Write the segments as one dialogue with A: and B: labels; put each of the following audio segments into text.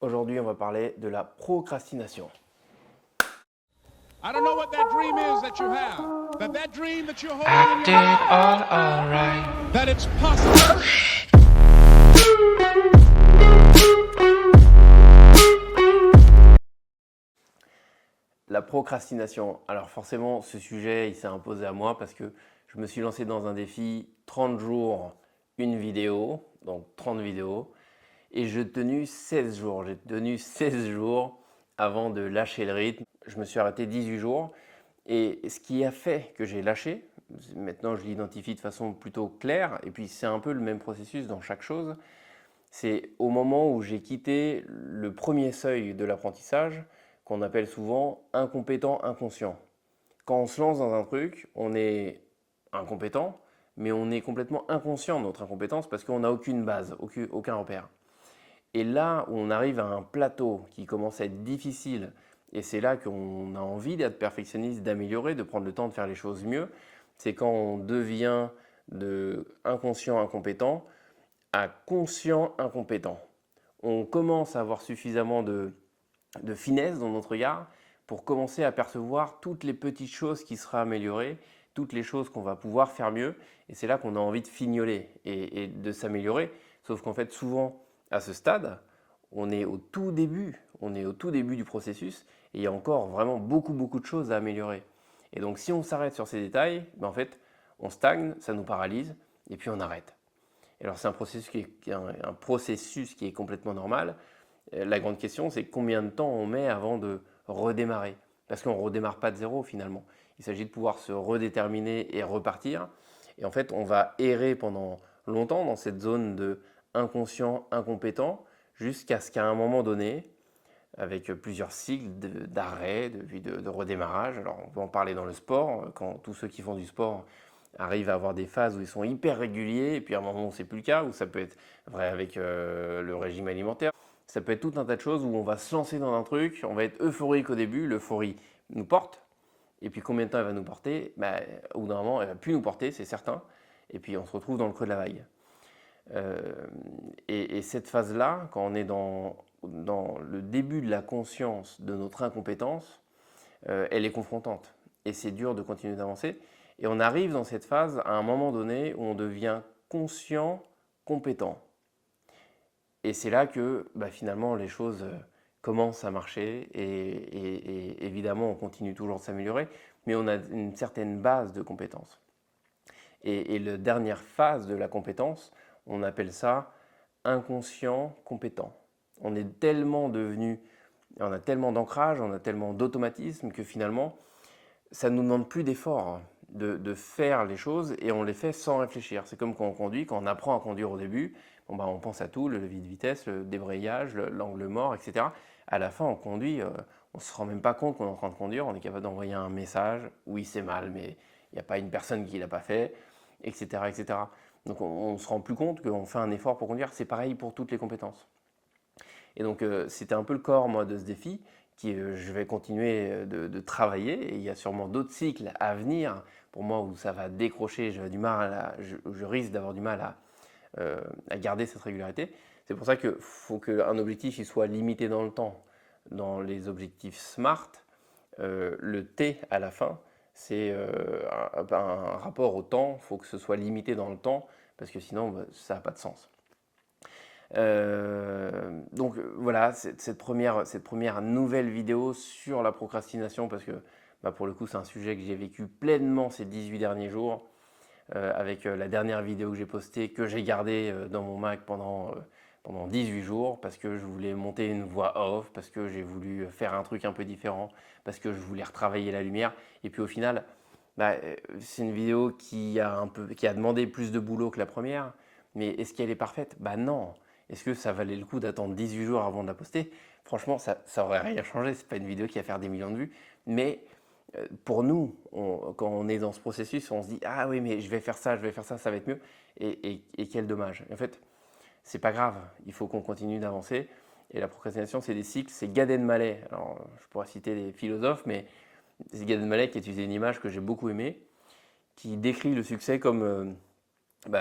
A: Aujourd'hui, on va parler de la procrastination.
B: I don't know what that dream is that you have. That dream that you're holding
C: I
B: in your
C: did
B: hand,
C: all right.
B: that it's possible.
A: La procrastination. Alors forcément, ce sujet, il s'est imposé à moi parce que je me suis lancé dans un défi 30 jours, une vidéo, donc 30 vidéos, et j'ai tenu 16 jours. J'ai tenu 16 jours avant de lâcher le rythme. Je me suis arrêté 18 jours. Et ce qui a fait que j'ai lâché, maintenant je l'identifie de façon plutôt claire, et puis c'est un peu le même processus dans chaque chose, c'est au moment où j'ai quitté le premier seuil de l'apprentissage, qu'on appelle souvent incompétent inconscient. Quand on se lance dans un truc, on est incompétent, mais on est complètement inconscient de notre incompétence parce qu'on n'a aucune base, aucun repère. Et là où on arrive à un plateau qui commence à être difficile, et c'est là qu'on a envie d'être perfectionniste, d'améliorer, de prendre le temps de faire les choses mieux, c'est quand on devient de inconscient incompétent à conscient incompétent. On commence à avoir suffisamment de finesse dans notre regard pour commencer à percevoir toutes les petites choses qui seraient améliorées, toutes les choses qu'on va pouvoir faire mieux. Et c'est là qu'on a envie de fignoler et de s'améliorer. Sauf qu'en fait, souvent, à ce stade, on est au tout début, du processus et il y a encore vraiment beaucoup de choses à améliorer. Et donc, si on s'arrête sur ces détails, ben en fait, on stagne, ça nous paralyse et puis on arrête. Et alors, c'est un processus qui est complètement normal. La grande question, c'est combien de temps on met avant de redémarrer. Parce qu'on ne redémarre pas de zéro finalement. Il s'agit de pouvoir se redéterminer et repartir. Et en fait, on va errer pendant longtemps dans cette zone de inconscient, incompétent, jusqu'à ce qu'à un moment donné, avec plusieurs cycles d'arrêt, de redémarrage. Alors, on peut en parler dans le sport, quand tous ceux qui font du sport arrivent à avoir des phases où ils sont hyper réguliers, et puis à un moment où c'est plus le cas, où ça peut être vrai avec le régime alimentaire. Ça peut être tout un tas de choses où on va se lancer dans un truc, on va être euphorique au début, l'euphorie nous porte, et puis combien de temps elle va nous porter, au bout d'un moment, elle va plus nous porter, c'est certain, et puis on se retrouve dans le creux de la vague. Et cette phase-là, quand on est dans le début de la conscience de notre incompétence, elle est confrontante. Et c'est dur de continuer d'avancer. Et on arrive dans cette phase à un moment donné où on devient conscient, compétent. Et c'est là que finalement les choses commencent à marcher et évidemment on continue toujours de s'améliorer, mais on a une certaine base de compétences. Et la dernière phase de la compétence, on appelle ça inconscient compétent. On est tellement devenu, on a tellement d'ancrage, on a tellement d'automatisme que finalement ça ne nous demande plus d'effort de faire les choses et on les fait sans réfléchir. C'est comme quand on conduit, quand on apprend à conduire au début, on pense à tout, le levier de vitesse, le débrayage, l'angle mort, etc. À la fin, on conduit, on ne se rend même pas compte qu'on est en train de conduire, on est capable d'envoyer un message, oui c'est mal, mais il n'y a pas une personne qui ne l'a pas fait, etc. etc. Donc on ne se rend plus compte qu'on fait un effort pour conduire, c'est pareil pour toutes les compétences. Et donc c'était un peu le corps moi de ce défi, qui je vais continuer de travailler, et il y a sûrement d'autres cycles à venir pour moi où ça va décrocher, je risque d'avoir du mal à garder cette régularité. C'est pour ça qu'il faut qu'un objectif il soit limité dans le temps. Dans les objectifs SMART, le T à la fin, c'est un rapport au temps. Il faut que ce soit limité dans le temps parce que sinon ça n'a pas de sens. Donc voilà, cette première nouvelle vidéo sur la procrastination parce que pour le coup c'est un sujet que j'ai vécu pleinement ces 18 derniers jours. Avec la dernière vidéo que j'ai postée, que j'ai gardée dans mon Mac pendant 18 jours, parce que je voulais monter une voix off, parce que j'ai voulu faire un truc un peu différent, parce que je voulais retravailler la lumière. Et puis au final, c'est une vidéo qui a demandé plus de boulot que la première, mais est-ce qu'elle est parfaite? Non. Est-ce que ça valait le coup d'attendre 18 jours avant de la poster? Franchement, ça aurait rien changé, c'est pas une vidéo qui va faire des millions de vues, mais pour nous, quand on est dans ce processus, on se dit ah oui mais je vais faire ça, ça va être mieux et quel dommage. En fait, c'est pas grave, il faut qu'on continue d'avancer. Et la procrastination, c'est des cycles, c'est Gad Elmaleh. Alors, je pourrais citer des philosophes, mais c'est Gad Elmaleh qui a utilisé une image que j'ai beaucoup aimée, qui décrit le succès comme ou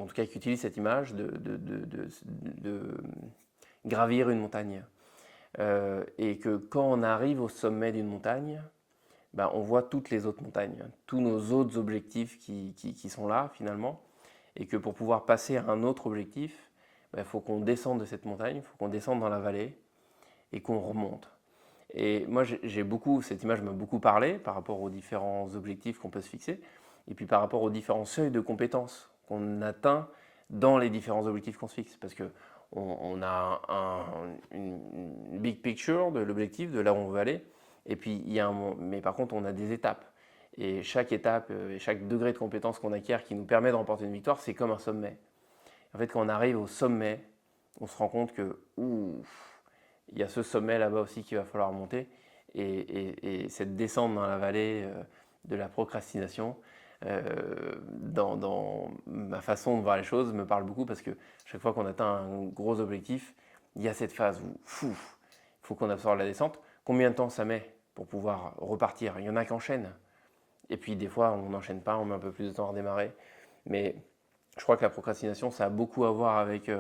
A: en tout cas qui utilise cette image gravir une montagne. Et que quand on arrive au sommet d'une montagne, ben, on voit toutes les autres montagnes, tous nos autres objectifs qui sont là finalement, et que pour pouvoir passer à un autre objectif, il faut qu'on descende de cette montagne, il faut qu'on descende dans la vallée et qu'on remonte. Et moi, cette image m'a beaucoup parlé par rapport aux différents objectifs qu'on peut se fixer, et puis par rapport aux différents seuils de compétences qu'on atteint dans les différents objectifs qu'on se fixe. Parce qu'on a une big picture de l'objectif, de là où on veut aller, et puis mais par contre, on a des étapes. Et chaque étape et chaque degré de compétence qu'on acquiert qui nous permet de remporter une victoire, c'est comme un sommet. En fait, quand on arrive au sommet, on se rend compte que il y a ce sommet là-bas aussi qu'il va falloir monter. Et cette descente dans la vallée de la procrastination, dans ma façon de voir les choses, me parle beaucoup parce que chaque fois qu'on atteint un gros objectif, il y a cette phase où il faut qu'on absorbe la descente. Combien de temps ça met pour pouvoir repartir? Il y en a qui enchaînent. Et puis des fois, on n'enchaîne pas, on met un peu plus de temps à redémarrer. Mais je crois que la procrastination, ça a beaucoup à voir avec,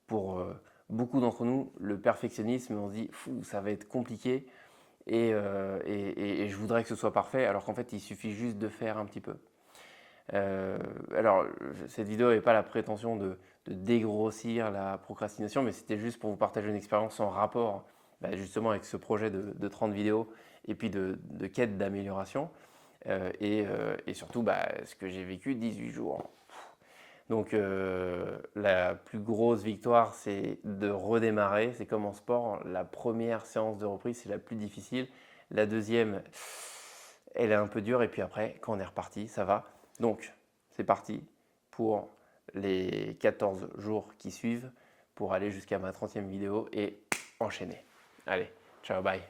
A: pour beaucoup d'entre nous, le perfectionnisme. On se dit, ça va être compliqué et je voudrais que ce soit parfait, alors qu'en fait, il suffit juste de faire un petit peu. Alors, cette vidéo n'est pas la prétention de dégrossir la procrastination, mais c'était juste pour vous partager une expérience en rapport justement avec ce projet de 30 vidéos et puis de quête d'amélioration. Et surtout ce que j'ai vécu 18 jours. Donc la plus grosse victoire, c'est de redémarrer. C'est comme en sport, la première séance de reprise, c'est la plus difficile. La deuxième, elle est un peu dure. Et puis après, quand on est reparti, ça va. Donc c'est parti pour les 14 jours qui suivent pour aller jusqu'à ma 30e vidéo et enchaîner. Allez, ciao, bye.